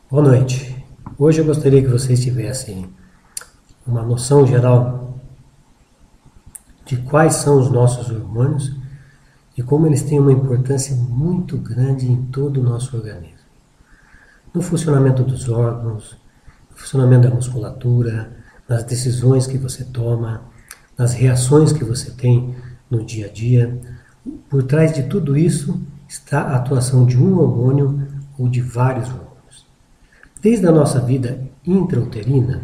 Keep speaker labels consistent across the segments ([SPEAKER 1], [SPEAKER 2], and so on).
[SPEAKER 1] Boa noite. Hoje eu gostaria que vocês tivessem uma noção geral de quais são os nossos hormônios e como eles têm uma importância muito grande em todo o nosso organismo. No funcionamento dos órgãos, no funcionamento da musculatura, nas decisões que você toma, nas reações que você tem no dia a dia. Por trás de tudo isso está a atuação de um hormônio ou de vários hormônios. Desde a nossa vida intrauterina,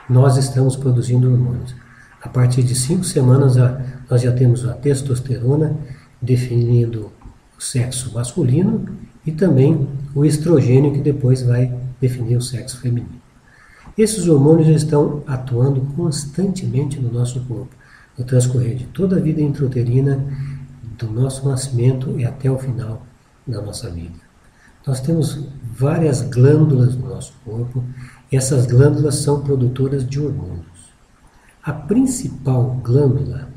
[SPEAKER 1] nós estamos produzindo hormônios. A partir de 5 semanas, nós já temos a testosterona definindo o sexo masculino e também o estrogênio, que depois vai definir o sexo feminino. Esses hormônios estão atuando constantemente no nosso corpo, no transcorrer de toda a vida intrauterina, do nosso nascimento e até o final da nossa vida. Nós temos várias glândulas no nosso corpo e essas glândulas são produtoras de hormônios. A principal glândula,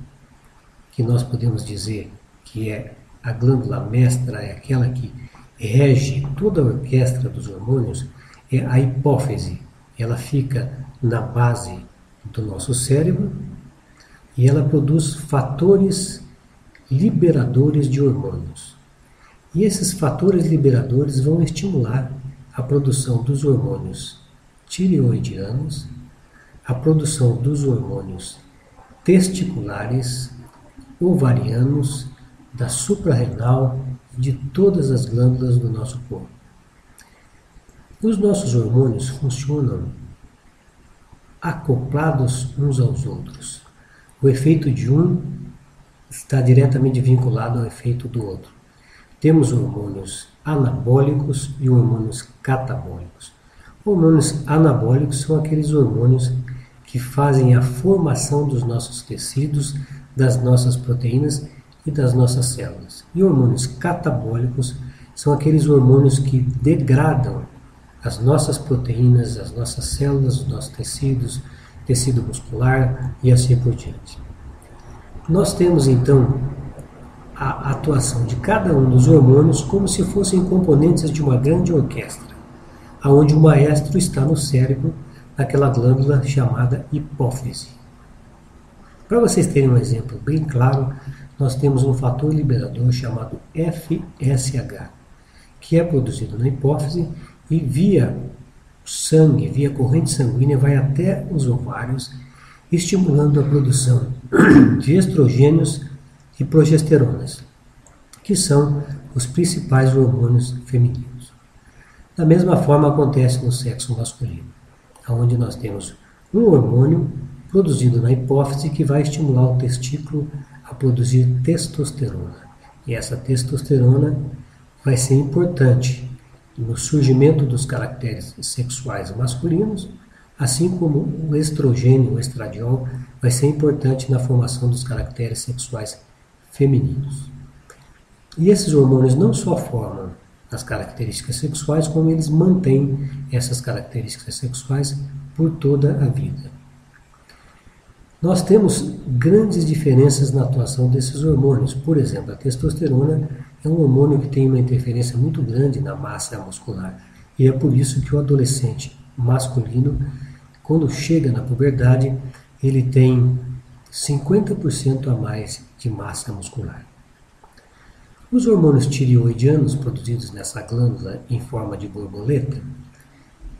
[SPEAKER 1] que nós podemos dizer que é a glândula mestra, é aquela que rege toda a orquestra dos hormônios, é a hipófise. Ela fica na base do nosso cérebro e ela produz fatores liberadores de hormônios. E esses fatores liberadores vão estimular a produção dos hormônios tireoidianos, a produção dos hormônios testiculares, ovarianos, da suprarrenal e de todas as glândulas do nosso corpo. Os nossos hormônios funcionam acoplados uns aos outros. O efeito de um está diretamente vinculado ao efeito do outro. Temos hormônios anabólicos e hormônios catabólicos. Hormônios anabólicos são aqueles hormônios que fazem a formação dos nossos tecidos, das nossas proteínas e das nossas células. E hormônios catabólicos são aqueles hormônios que degradam as nossas proteínas, as nossas células, os nossos tecidos, tecido muscular e assim por diante. Nós temos então a atuação de cada um dos hormônios como se fossem componentes de uma grande orquestra, onde o maestro está no cérebro, naquela glândula chamada hipófise. Para vocês terem um exemplo bem claro, nós temos um fator liberador chamado FSH, que é produzido na hipófise e via sangue, via corrente sanguínea, vai até os ovários, estimulando a produção de estrogênios e progesteronas, que são os principais hormônios femininos. Da mesma forma acontece no sexo masculino, onde nós temos um hormônio produzido na hipófise que vai estimular o testículo a produzir testosterona. E essa testosterona vai ser importante no surgimento dos caracteres sexuais masculinos, assim como o estrogênio, o estradiol, vai ser importante na formação dos caracteres sexuais femininos. E esses hormônios não só formam as características sexuais, como eles mantêm essas características sexuais por toda a vida. Nós temos grandes diferenças na atuação desses hormônios. Por exemplo, a testosterona é um hormônio que tem uma interferência muito grande na massa muscular. E é por isso que o adolescente masculino, quando chega na puberdade, ele tem 50% a mais de massa muscular. Os hormônios tireoidianos produzidos nessa glândula em forma de borboleta,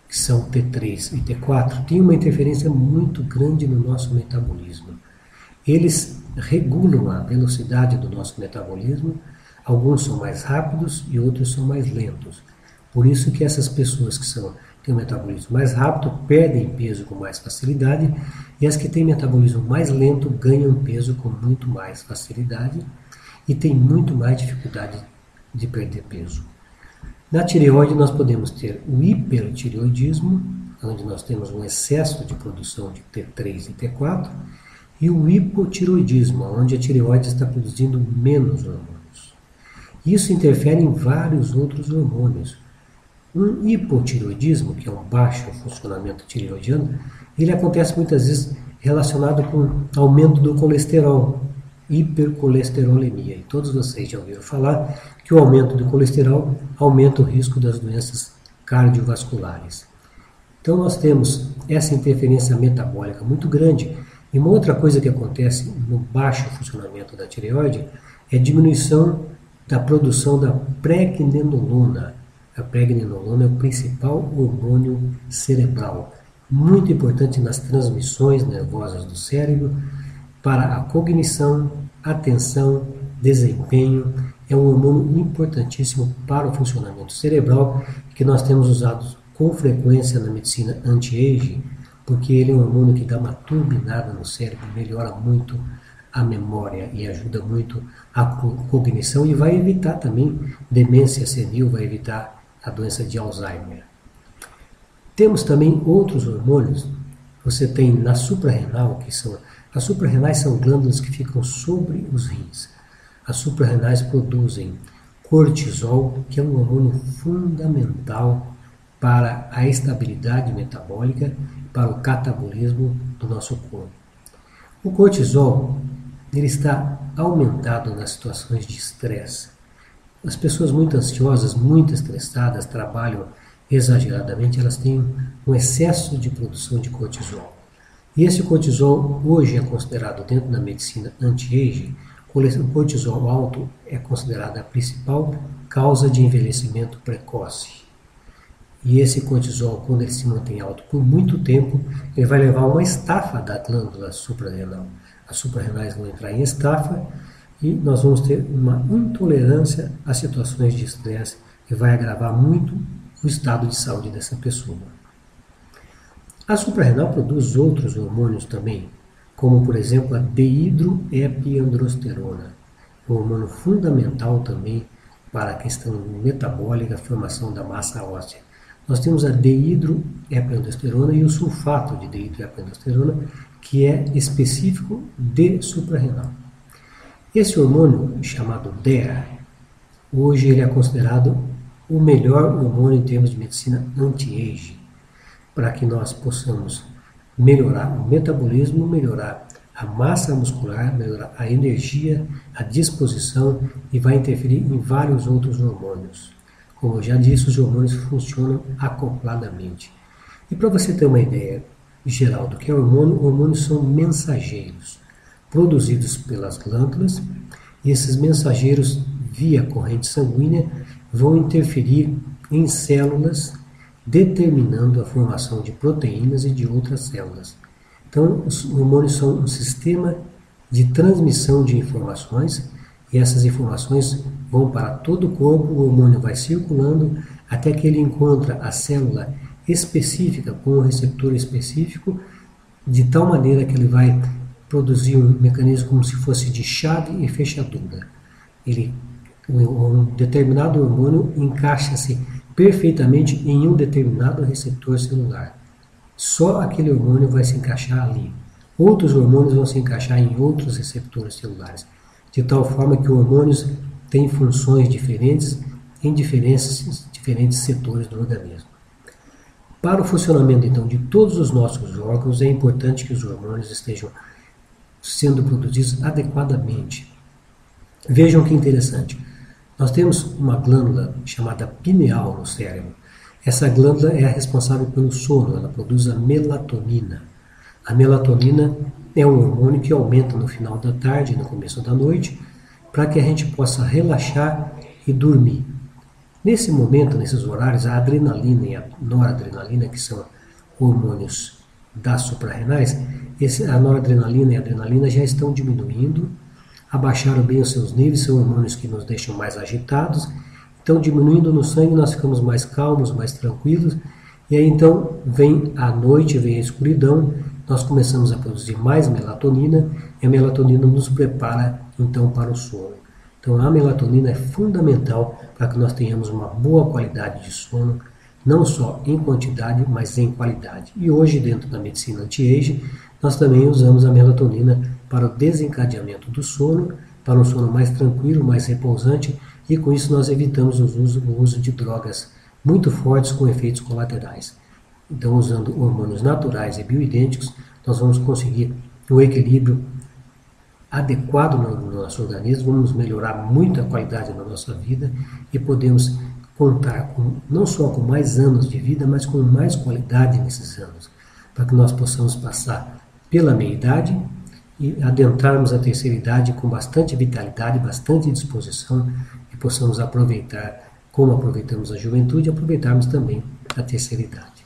[SPEAKER 1] que são T3 e T4, têm uma interferência muito grande no nosso metabolismo. Eles regulam a velocidade do nosso metabolismo, alguns são mais rápidos e outros são mais lentos. Por isso que essas pessoas que têm um metabolismo mais rápido perdem peso com mais facilidade e as que têm metabolismo mais lento ganham peso com muito mais facilidade e têm muito mais dificuldade de perder peso. Na tireoide nós podemos ter o hipertireoidismo, onde nós temos um excesso de produção de T3 e T4, e o hipotireoidismo, onde a tireoide está produzindo menos hormônios. Isso interfere em vários outros hormônios. Um hipotireoidismo, que é um baixo funcionamento tireoidiano, ele acontece muitas vezes relacionado com aumento do colesterol, hipercolesterolemia. E todos vocês já ouviram falar que o aumento do colesterol aumenta o risco das doenças cardiovasculares. Então nós temos essa interferência metabólica muito grande. E uma outra coisa que acontece no baixo funcionamento da tireoide é a diminuição da produção da pregnenolona. A pregnenolona é o principal hormônio cerebral, muito importante nas transmissões nervosas do cérebro para a cognição, atenção, desempenho. É um hormônio importantíssimo para o funcionamento cerebral que nós temos usado com frequência na medicina anti-age, porque ele é um hormônio que dá uma turbinada no cérebro, melhora muito a memória e ajuda muito a cognição e vai evitar também demência senil, vai evitar a doença de Alzheimer. Temos também outros hormônios. Você tem na suprarrenal, que são as suprarrenais são glândulas que ficam sobre os rins. As suprarrenais produzem cortisol, que é um hormônio fundamental para a estabilidade metabólica, para o catabolismo do nosso corpo. O cortisol ele está aumentado nas situações de estresse. As pessoas muito ansiosas, muito estressadas, trabalham exageradamente, elas têm um excesso de produção de cortisol. E esse cortisol hoje é considerado, dentro da medicina anti-age, o cortisol alto é considerado a principal causa de envelhecimento precoce. E esse cortisol, quando ele se mantém alto por muito tempo, ele vai levar a uma estafa da glândula suprarrenal. As suprarrenais vão entrar em estafa e nós vamos ter uma intolerância a situações de estresse que vai agravar muito o estado de saúde dessa pessoa. A suprarrenal produz outros hormônios também, como por exemplo a dehidroepiandrosterona, um hormônio fundamental também para a questão metabólica, a formação da massa óssea. Nós temos a dehidroepiandrosterona e o sulfato de dehidroepiandrosterona, que é específico de suprarrenal. Esse hormônio, chamado DEA, hoje ele é considerado o melhor hormônio em termos de medicina anti-age, para que nós possamos melhorar o metabolismo, melhorar a massa muscular, melhorar a energia, a disposição e vai interferir em vários outros hormônios. Como eu já disse, os hormônios funcionam acopladamente. E para você ter uma ideia geral do que é hormônio, hormônios são mensageiros produzidos pelas glândulas e esses mensageiros, via corrente sanguínea, vão interferir em células, determinando a formação de proteínas e de outras células. Então, os hormônios são um sistema de transmissão de informações e essas informações vão para todo o corpo, o hormônio vai circulando até que ele encontra a célula específica com um receptor específico, de tal maneira que ele vai produzir um mecanismo como se fosse de chave e fechadura. Um determinado hormônio encaixa-se perfeitamente em um determinado receptor celular. Só aquele hormônio vai se encaixar ali. Outros hormônios vão se encaixar em outros receptores celulares, de tal forma que hormônios têm funções diferentes em diferentes setores do organismo. Para o funcionamento, então, de todos os nossos órgãos, é importante que os hormônios estejam sendo produzidos adequadamente. Vejam que interessante. Nós temos uma glândula chamada pineal no cérebro. Essa glândula é a responsável pelo sono, ela produz a melatonina. A melatonina é um hormônio que aumenta no final da tarde e no começo da noite, para que a gente possa relaxar e dormir. Nesse momento, nesses horários, a adrenalina e a noradrenalina, que são hormônios das suprarrenais, a noradrenalina e a adrenalina já estão diminuindo, abaixaram bem os seus níveis, são hormônios que nos deixam mais agitados, então diminuindo no sangue nós ficamos mais calmos, mais tranquilos, e aí então vem a noite, vem a escuridão, nós começamos a produzir mais melatonina, e a melatonina nos prepara então para o sono. Então a melatonina é fundamental para que nós tenhamos uma boa qualidade de sono, não só em quantidade, mas em qualidade. E hoje, dentro da medicina anti-age, nós também usamos a melatonina para o desencadeamento do sono, para um sono mais tranquilo, mais repousante, e com isso nós evitamos o uso de drogas muito fortes com efeitos colaterais. Então, usando hormônios naturais e bioidênticos, nós vamos conseguir um equilíbrio adequado no nosso organismo, vamos melhorar muito a qualidade da nossa vida e podemos contar não só com mais anos de vida, mas com mais qualidade nesses anos, para que nós possamos passar pela meia-idade e adentrarmos a terceira idade com bastante vitalidade, bastante disposição e possamos aproveitar, como aproveitamos a juventude, aproveitarmos também a terceira idade.